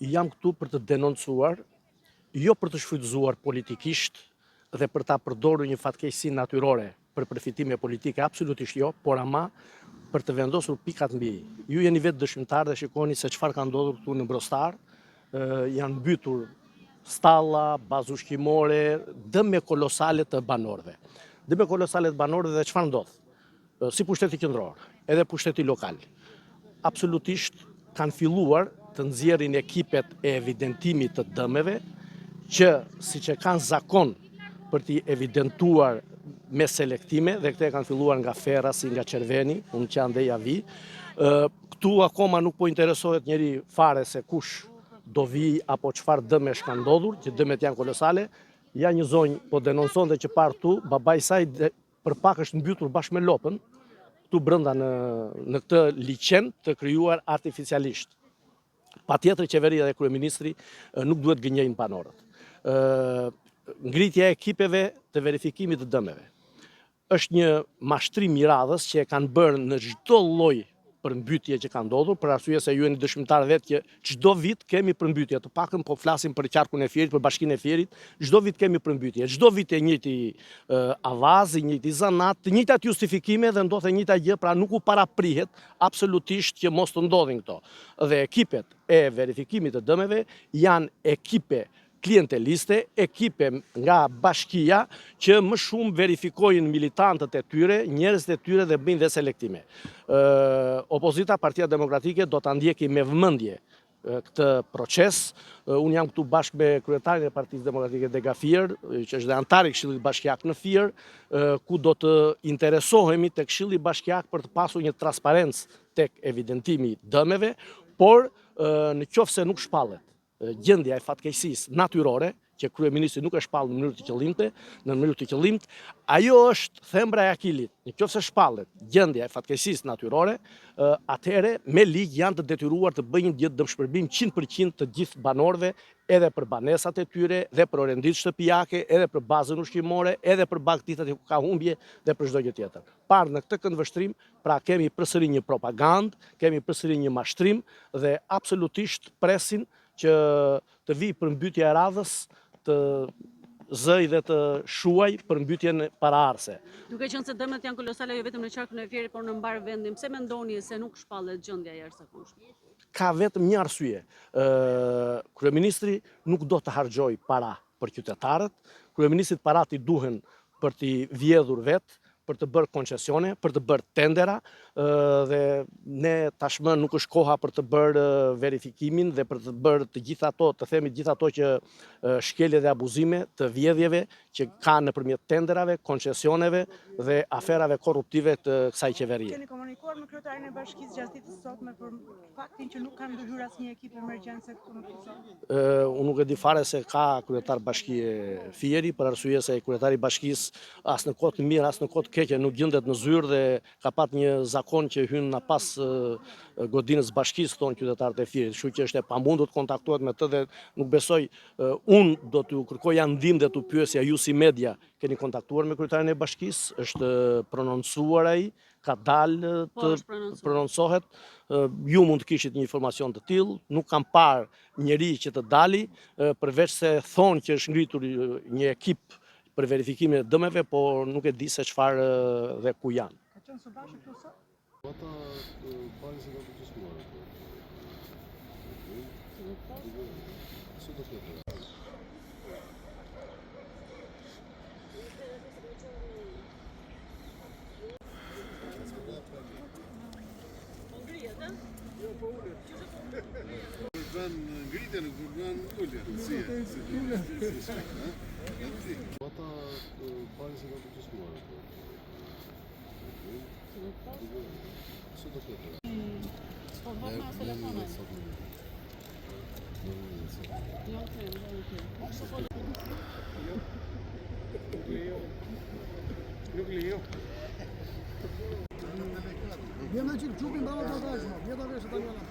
Jam këtu për të denoncuar, jo për të shfrytëzuar politikisht dhe për ta përdorur një fatkeqësi natyrore për përfitime politike, absolutisht jo, por ama për të vendosur pikat mbi. Ju jeni vetë dëshmitar dhe shikoni se çfarë ka ndodhur këtu në Brostar. Janë mbytur stalla, bazë ushqimore, dëme kolosale të banorëve. Dëme kolosale të banorëve dhe çfarë ndodh? Si pushteti qendror, edhe pushteti lokal. Absolutisht kanë filluar të nxjerrin ekipet e evidentimit të dëmeve, që siç e kanë zakon për t'i evidentuar me selektime, dhe këte kanë filluar nga Ferrasi, nga Qerveni, unë që ande ja vi. Këtu akoma nuk po interesohet njeri fare se kush do vi apo çfarë dëmesh kanë ndodhur, që dëmet janë kolosale. Ja një zonjë po denonson dhe që parë tu, babai i saj për pak është mbytur bashkë me lopën, këtu brenda në këtë liçen të krijuar artificialisht. Patjetër qeveria dhe kryeministri nuk duhet gënjejnë banorët. Ngritja e ekipeve të verifikimit të dëmeve është një mashtrim i radhës që e kanë bërë në çdo lloj përmbytje që ka ndodhur, për arsye se ju jeni dëshmitar vetë që çdo vit kemi përmbytje, të pakën po flasim për qarkun e Fierit, për bashkinë e Fierit, çdo vit kemi përmbytje, çdo vit e njëjti avaz, i njëjti zanat, të njëjtat justifikime dhe ndodhet e njëjta gjë, pra nuk u paraprihet absolutisht që mos të ndodhin këto. Dhe ekipet e verifikimit të dëmeve janë ekipe klienteliste, ekipe nga bashkia që më shumë verifikojnë militantët e tyre, njerëzit e tyre dhe bëjnë dhe selektime. Opozita, Partia Demokratike do ta ndjeki me vëmendje këtë proces. Unë jam këtu bashkë me kryetarin e Partisë Demokratike Degafier, që është dhe antar i Këshillit Bashkiak në Fier, ku do të interesohemi tek Këshilli Bashkiak për të pasur një transparencë tek evidentimi i dëmeve, por në qoftë se nuk shpallet gjendja e fatkeqësisë natyrore, që kryeministri nuk e shpall në mënyrë të qëllimt, ajo është thembra e akilit. Nëse shpallet gjendja e fatkeqësisë natyrore, atëherë me ligj janë të detyruar të bëjnë një dëmshpërblim 100% të gjithë banorëve, edhe për banesat e tyre, dhe për orendit shtëpiake, edhe për bazën ushqimore, edhe për bagtitat ku ka humbje dhe për çdo gjë tjetër. Parë në këtë këndvështrim, pra kemi përsëri një propagandë, kemi përsëri një mashtrim dhe absolutisht presin që të vi përmbytja e radhës, të zëj dhe të shuaj përmbytjen paraardhëse. Duke qenë se dëmet janë kolosale jo vetëm në qarkun e Fierit, por në mbar vendin, pse mendoni se nuk shpallet gjendja e jashtëzakonshme? Ka vetëm një arsye. Kryeministri nuk do të harxhoj para për qytetarët, kryeministrit parat i duhen për t'i vjedhur vetë, për të bërë koncesione, për të bërë tendera, dhe ne tashmë nuk është koha për të bërë verifikimin dhe për të bërë të gjitha ato, të themi gjitha ato që shkelje dhe abuzime të vjedhjeve që ka nëpërmjet tenderave, koncesioneve dhe aferave korruptive të kësaj qeverie. Keni komunikuar me kryetarin e bashkisë gjatë ditës sotme për faktin që nuk kanë ndërhyrë asnjë ekip emergjencë këtu në këtë zonë? Unë nuk e di fare se ka kryetar bashkie Fieri, për arsye se kryetari i bashkisë as në kohë të mirë, as në kohë të keqe nuk gjendet në zyrë dhe ka pat një zakon që hyn na pas godinës bashkisë tonë qytetarët e Fierit, kështu që është e pamundur të kontaktohet me të dhe nuk besoj. Unë do t'ju kërkoja ndihmë dhe t'u pyesja ju si media, keni kontaktuar me kryetarin e bashkisë, është prononcuar ai, ka dalë të prononcohet. Ju mund të kishit një informacion të tillë, nuk kam parë njeri që të dali, përveç se thonë që është ngritur një ekip për verifikimin e dëmeve, por nuk e di se çfarë dhe ku janë. Ka qenë së bashku këtu sot? Ata pare se ka protestuar. Sot do të bën ngritje, nuk bën ulje. Si. Ata pare se ka protestuar. Sot do të Nuk lijo. Vjen në qikë qupin brava të atajshma, vjeta veshë të njëna.